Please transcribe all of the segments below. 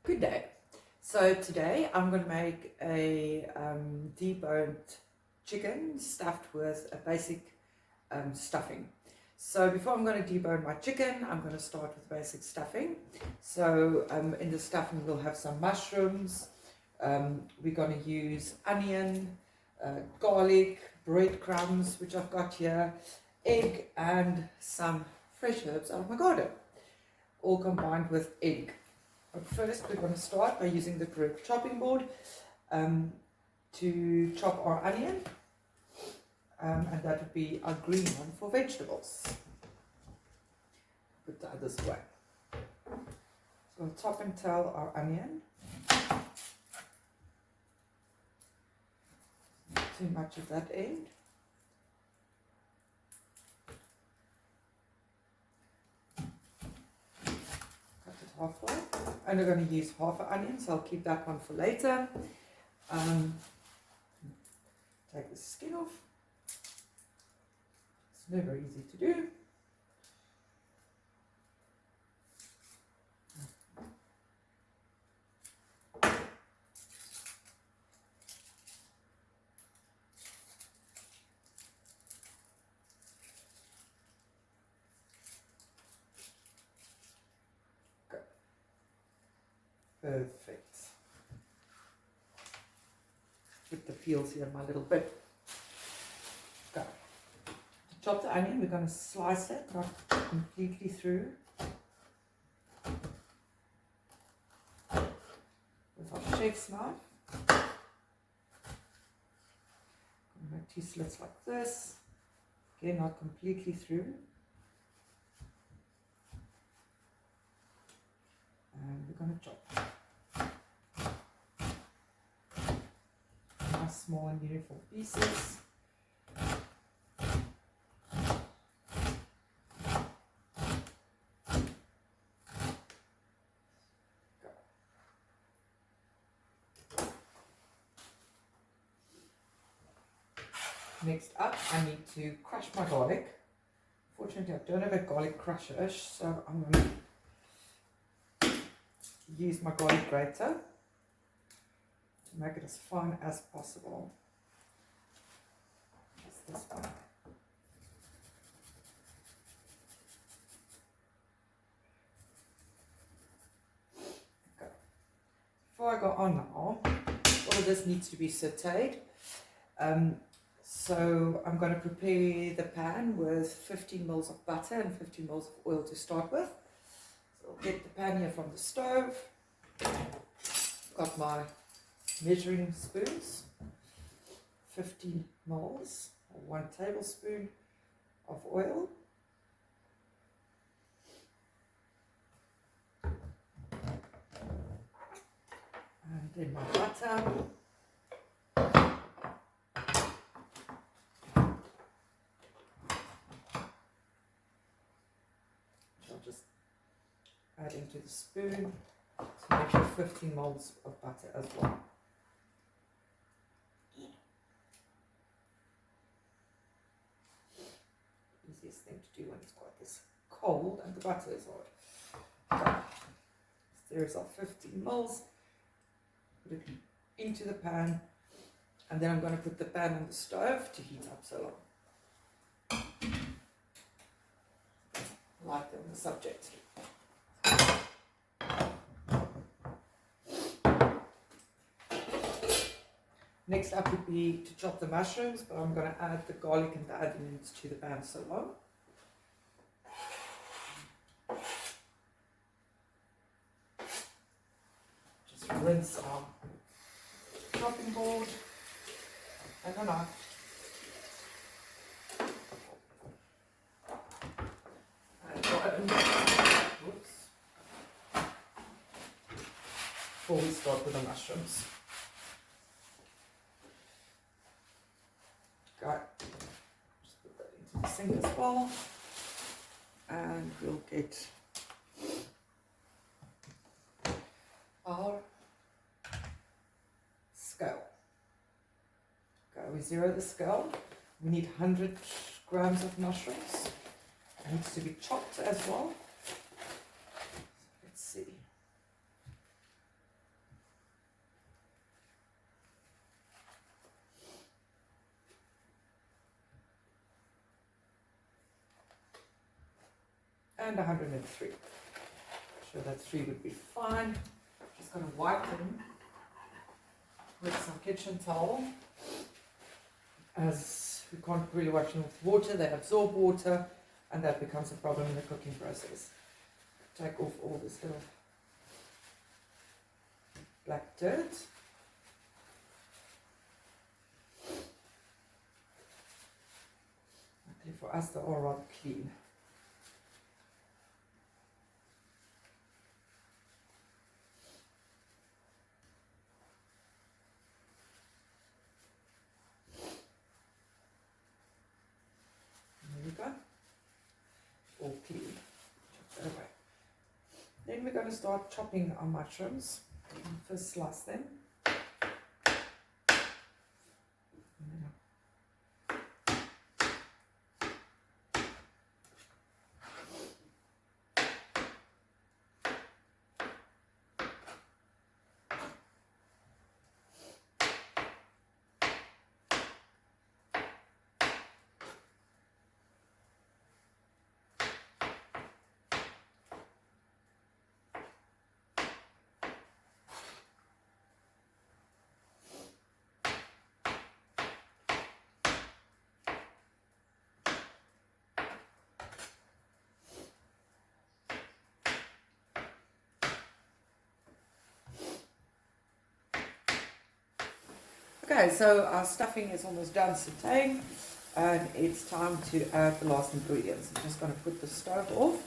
Good day. So today I'm going to make a deboned chicken stuffed with a basic stuffing. So before I'm going to debone my chicken, I'm going to start with basic stuffing. So in the stuffing we'll have some mushrooms, we're going to use onion, garlic, breadcrumbs, which I've got here, egg and some fresh herbs out of my garden, all combined with egg. But first we're going to start by using the correct chopping board to chop our onion, and that would be our green one for vegetables. Put the others away. So we'll top and tail our onion. Not too much at that end. Cut it halfway. I'm only going to use half an onion, so I'll keep that one for later. Take the skin off. It's never easy to do. Perfect. Put the peels here my little bit. Go. To chop the onion, we're going to slice it, not completely through. With our chef's knife. Make two slits like this. Again, not completely through. And we're going to chop. Nice small and uniform pieces. Go. Next up, I need to crush my garlic. Fortunately, I don't have a garlic crusher, so I'm going to use my garlic grater to make it as fine as possible. Just this one. Okay. Before I go on now, all of this needs to be sauteed. So I'm going to prepare the pan with 15 ml of butter and 15 ml of oil to start with. So I'll get the pan here from the stove. Got my measuring spoons, 15 ml or 1 tablespoon of oil. And then my butter. Which I'll just add into the spoon. So make sure 15 ml of butter as well. Easiest thing to do when it's quite this cold and the butter is hard. Okay. So there's our 15 ml. Put it into the pan, and then I'm going to put the pan on the stove to heat up so long. Light on the subject. Next up would be to chop the mushrooms, but I'm going to add the garlic and the onions to the pan so long. Just rinse our chopping board and a knife. And whoops. Before we start with the mushrooms. Okay. Just put that into the sink as well. And we'll get our scale. Okay, we zero the scale. We need 100 grams of mushrooms. It needs to be chopped as well. Let's see. and 103. Sure that 3 would be fine. Just going to wipe them with some kitchen towel, as we can't really wash them with water. They absorb water and that becomes a problem in the cooking process. Take off all this little black dirt. Luckily for us, they're all rather clean. There we go. All clean. Chop that away. Then we're going to start chopping our mushrooms. First slice them. Okay, so our stuffing is almost done sauteing, and it's time to add the last ingredients. I'm just going to put the stove off.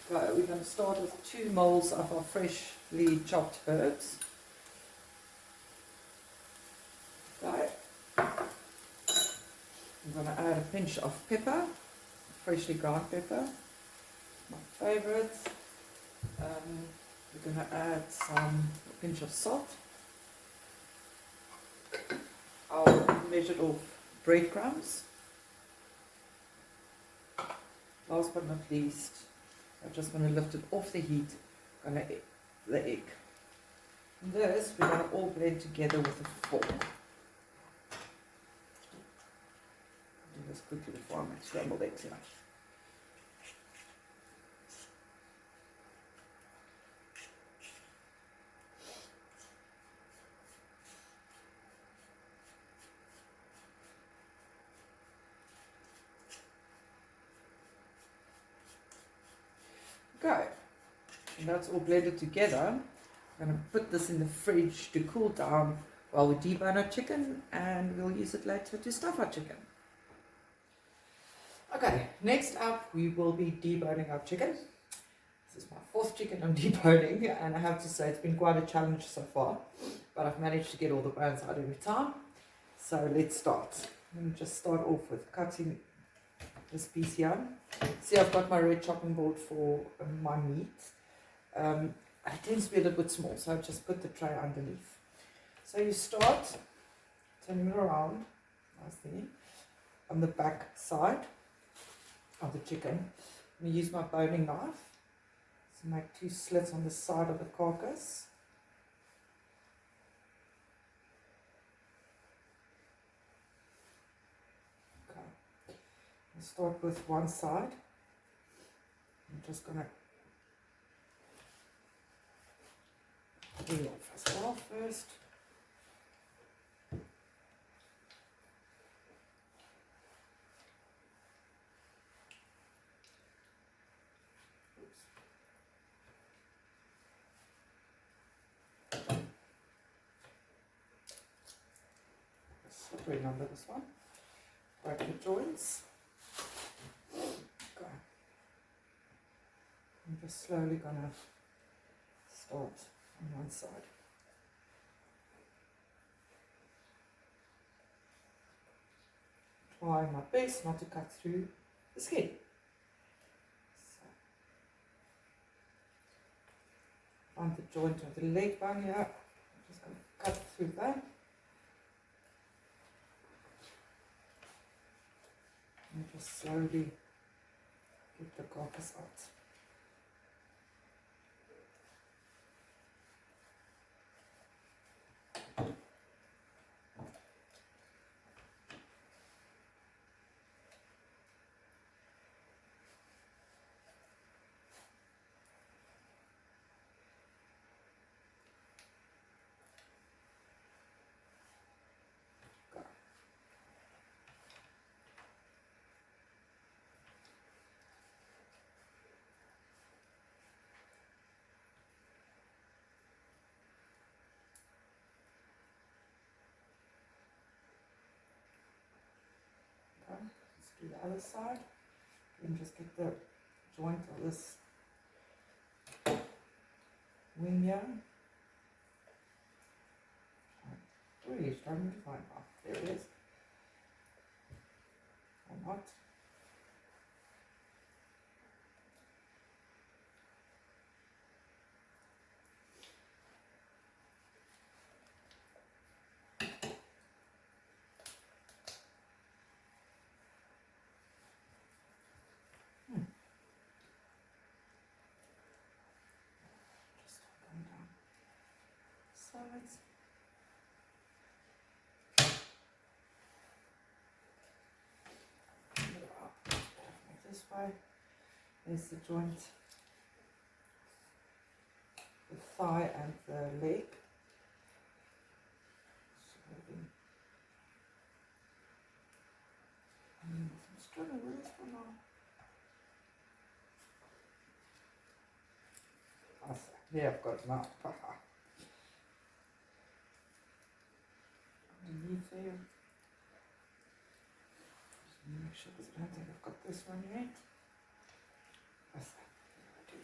So we're going to start with 2 molds of our freshly chopped herbs. Okay. I'm going to add a pinch of pepper, freshly ground pepper, my favorite. We're going to add a pinch of salt. I'll measure off breadcrumbs. Last but not least, I'm just going to lift it off the heat, the egg. And this we're going to all blend together with a fork. Do this quickly before I make scrambled eggs here. Okay, and that's all blended together. I'm going to put this in the fridge to cool down while we debone our chicken, and we'll use it later to stuff our chicken. Okay, next up we will be deboning our chicken. This is my 4th chicken I'm deboning, and I have to say it's been quite a challenge so far, but I've managed to get all the bones out every time. So let's start. I'm going to just start off with cutting this piece here. See, I've got my red chopping board for my meat. It tends to be a little bit small, so I just put the tray underneath. So you start turning it around nicely on the back side of the chicken. I'm going to use my boning knife to make 2 slits on the side of the carcass. Okay. I'll start with one side. I'm just going to peel off as well first. Slippery under this one. Break the joints. Okay. I'm just slowly going to start on one side. Trying my best not to cut through the skin. So, find the joint of the leg bone here. I'm just going to cut through that. And just slowly get the carcass out. do the other side and just get the joint of this wing here. Really struggling to find one. There it is. Or not. Just going down sides. This way. There's the joint, the thigh and the leg. I'm struggling with this one now. Yeah, I've got it now. Underneath there. Just make sure because I don't think I've got this one yet. That's that. I do.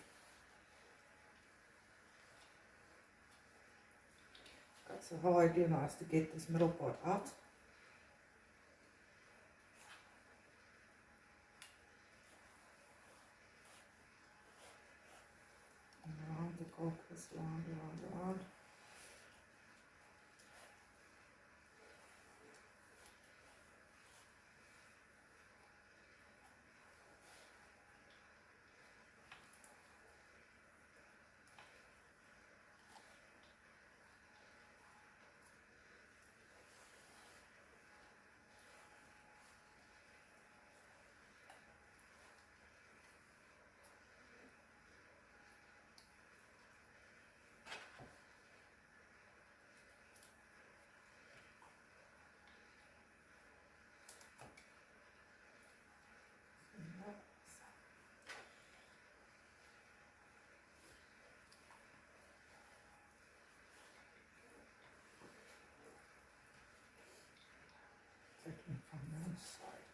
That's the whole idea now, is to get this middle part out. And around the carcass, around. Taking from the other side.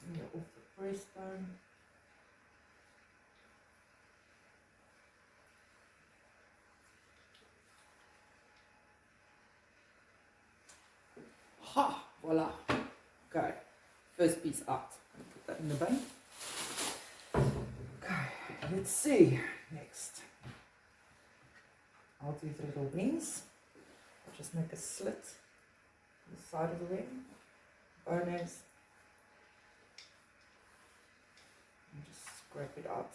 Bring it off the breastbone. Ha! Voila! Okay, first piece out. Put that in the bin. Okay, let's see. Next, I'll do the little wings. I'll just make a slit on the side of the wing, bone ends, and just scrape it out.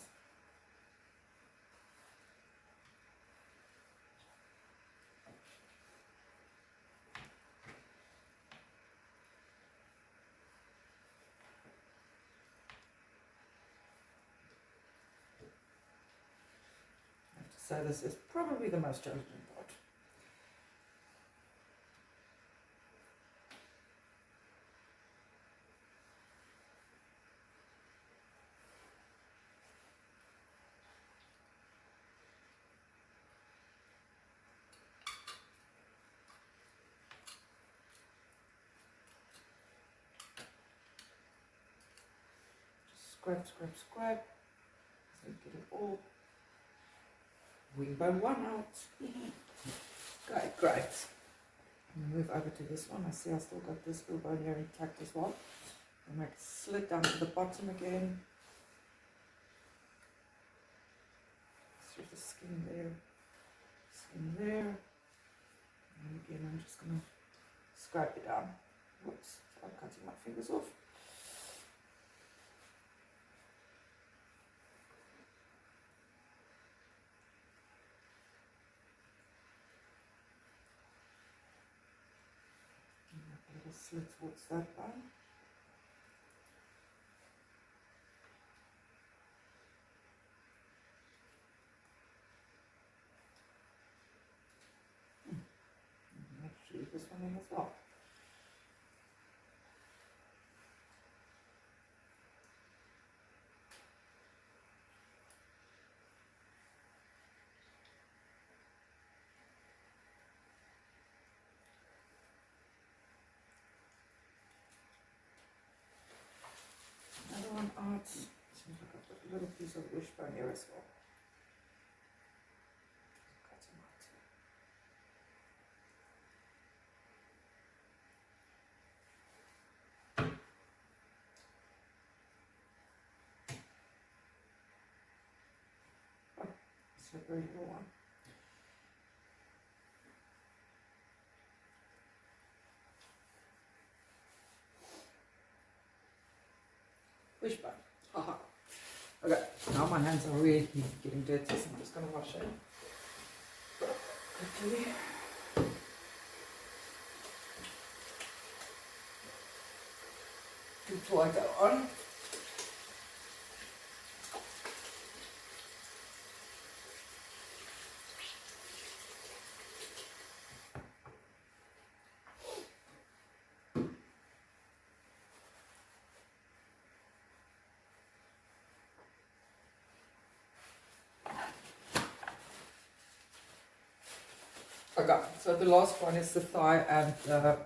So this is probably the most challenging part. Just scrap. So you get it all. Wing bone one out. Great. Move over to this one. I see I still got this little bone here intact as well. I'll make a slit down to the bottom again. Through the skin there. And again, I'm just going to scrape it down. Whoops, I'm cutting my fingers off. Slit towards that bone. Make sure you this one in as well. piece of wishbone here as well. Cut them out. Oh, it's a very little one. Wishbone. Haha. Okay, now my hands are really getting dirty, so I'm just going to wash it quickly. Before I go on. Okay, so the last one is the thigh and the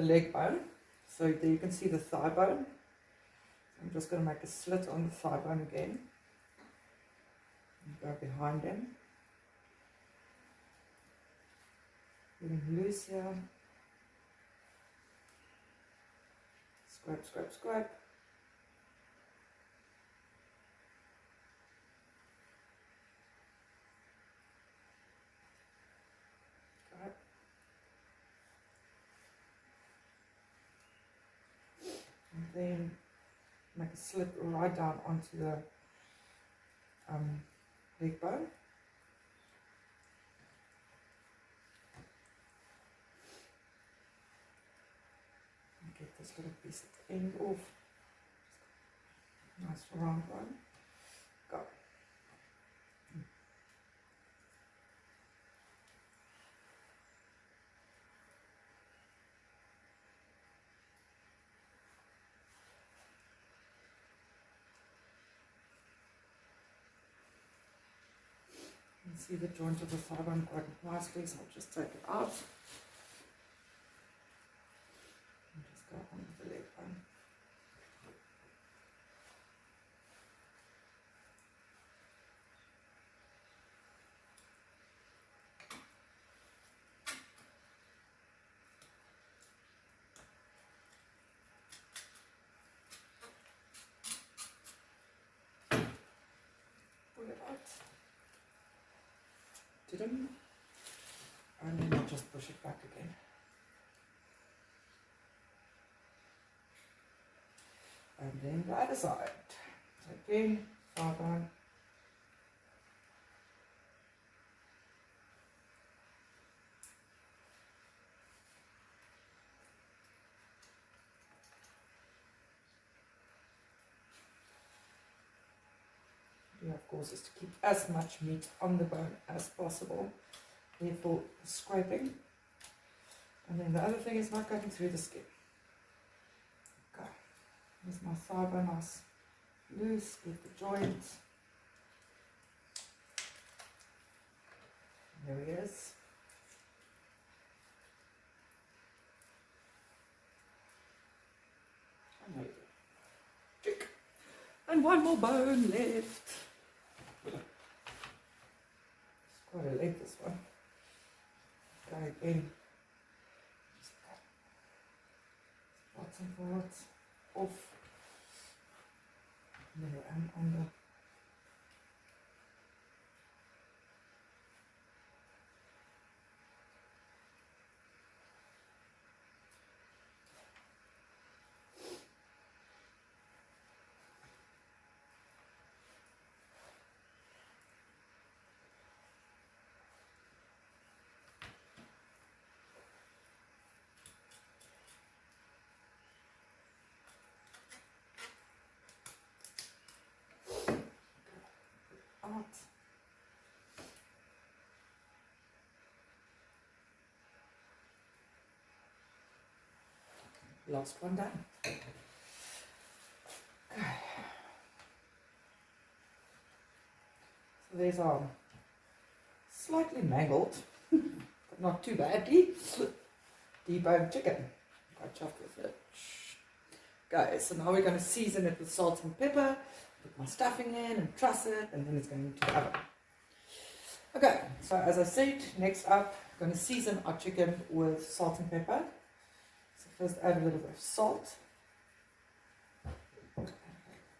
leg bone. So there you can see the thigh bone. I'm just going to make a slit on the thigh bone again. And go behind them. Getting loose here. Scrape, scrape, scrape. And then make a slit right down onto the leg bone. And get this little piece at the end off. Nice round one. Go. You can see the joint of the thigh bone quite nicely, so I'll just take it out. And just go on with the leg bone. Pull it out. And then I'll just push it back again. And then the other side. So again, thigh bone. Yeah, of course, is to keep as much meat on the bone as possible, therefore scraping. And then the other thing is not cutting through the skin. Okay, here's my thigh bone, nice loose, get the joint. There he is. And there you go. Check. And one more bone left. It's quite a leg, this one. Okay, again. Just cut bottom part off. There and on the out. Last one done. Okay. So there's our slightly mangled, but not too badly, deboned chicken. Quite chuffed with it. Okay, so now we're going to season it with salt and pepper. put my stuffing in and truss it, and then it's going into the oven. Okay, so as I said, next up, I'm going to season our chicken with salt and pepper. So first add a little bit of salt.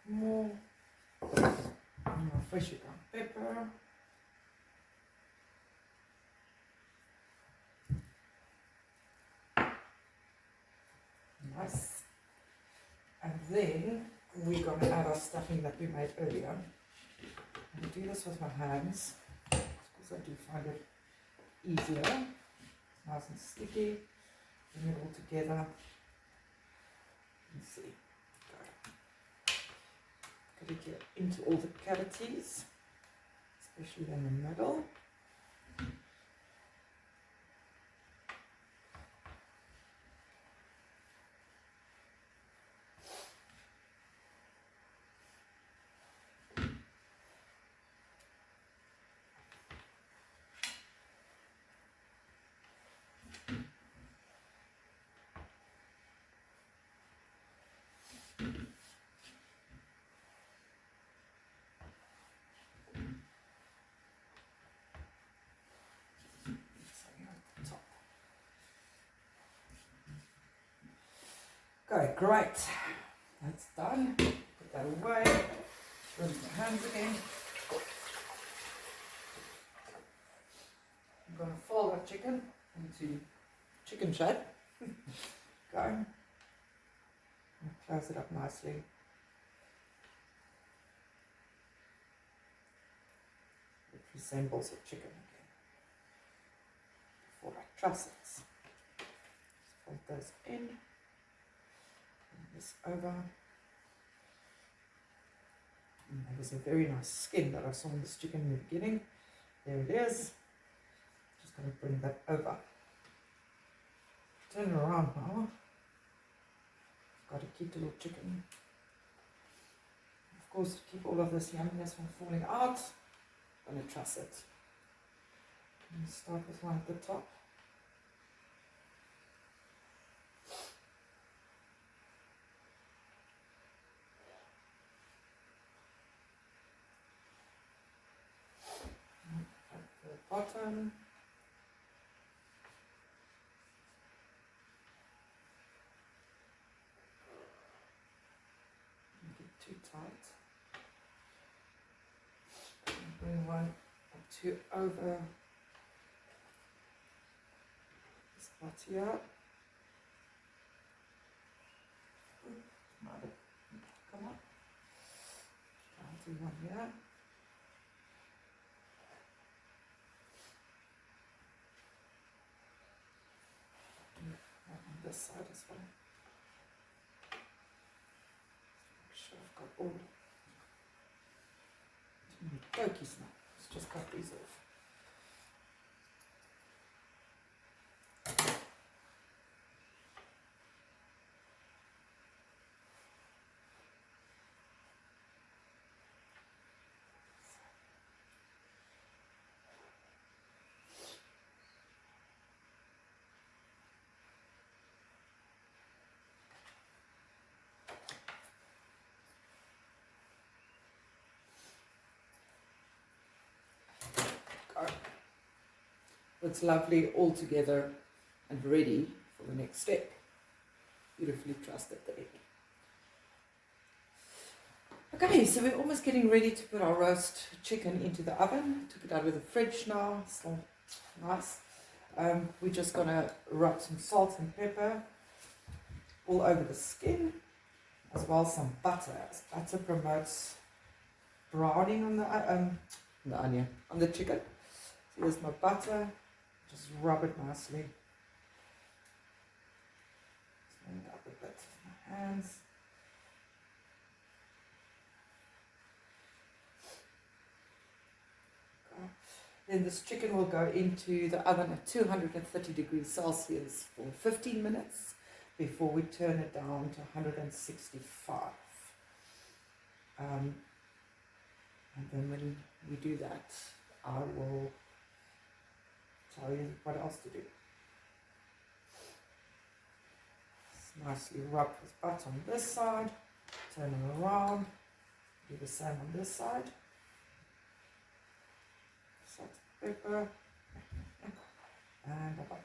More freshly ground pepper. Nice. And then we're going to add our stuffing that we made earlier. I'm going to do this with my hands because I do find it easier. It's nice and sticky. Bring it all together. Let's see. Get it here into all the cavities, especially in the middle. Okay, great. That's done. Put that away. Rinse my hands again. I'm going to fold our chicken into chicken shape. Go. And close it up nicely. It resembles a chicken again. Before I truss it. Just fold those in. This over. And there was a very nice skin that I saw in this chicken in the beginning. There it is. Just going to bring that over. Turn it around now. Got to keep the little chicken. Of course, to keep all of this yumminess from falling out, I'm going to truss it. And start with one at the top. Bottom. Make it too tight. And bring one or two over this part here. Come on. I'll do one here. On this side as well. Make sure I've got all too many pokies now. Let's just cut these off. It's lovely all together and ready for the next step. Beautifully trussed at the end. Okay, so we're almost getting ready to put our roast chicken into the oven. Took it out of the fridge now, still nice. We're just gonna rub some salt and pepper all over the skin, as well as some butter. Butter promotes browning on the onion, on the chicken. So here's my butter. Just rub it nicely. Stand up a bit with my hands. Okay. Then this chicken will go into the oven at 230 degrees Celsius for 15 minutes before we turn it down to 165. And then when we do that, I will tell you what else to do. It's nicely rubbed with butter on this side, turn it around. Do the same on this side. Salt, pepper, and a butter.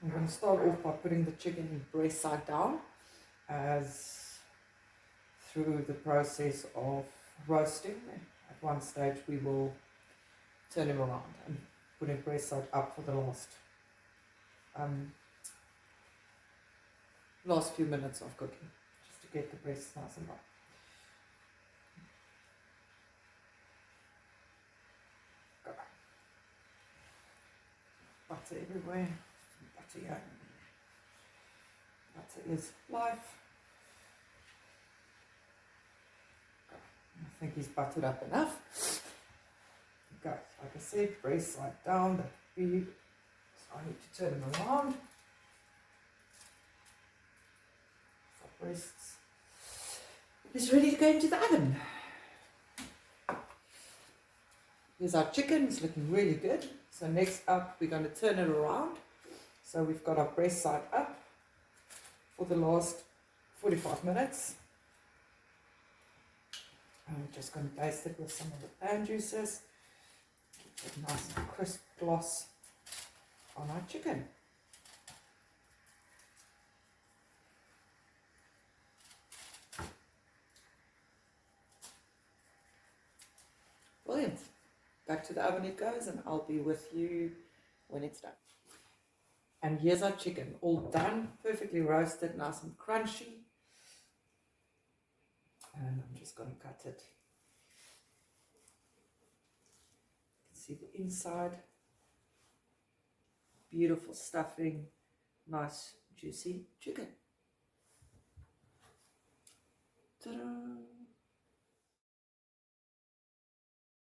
I'm going to start off by putting the chicken in breast side down, as through the process of roasting, at one stage we will turn him around and put him breast side up for the last few minutes of cooking, just to get the breast nice and light. Butter everywhere. Butter here. Butter is life. I think he's buttered up enough. Okay, like I said, breast side down. That would be. So I need to turn him around. So breasts is ready to go into the oven. Here's our chicken. It's looking really good. So next up, we're going to turn it around. So we've got our breast side up for the last 45 minutes. And we're just going to baste it with some of the pan juices. Keep a nice crisp gloss on our chicken. Brilliant. Back to the oven it goes, and I'll be with you when it's done. And here's our chicken, all done, perfectly roasted, nice and crunchy. And I'm just going to cut it. You can see the inside. Beautiful stuffing, nice juicy chicken. Ta-da!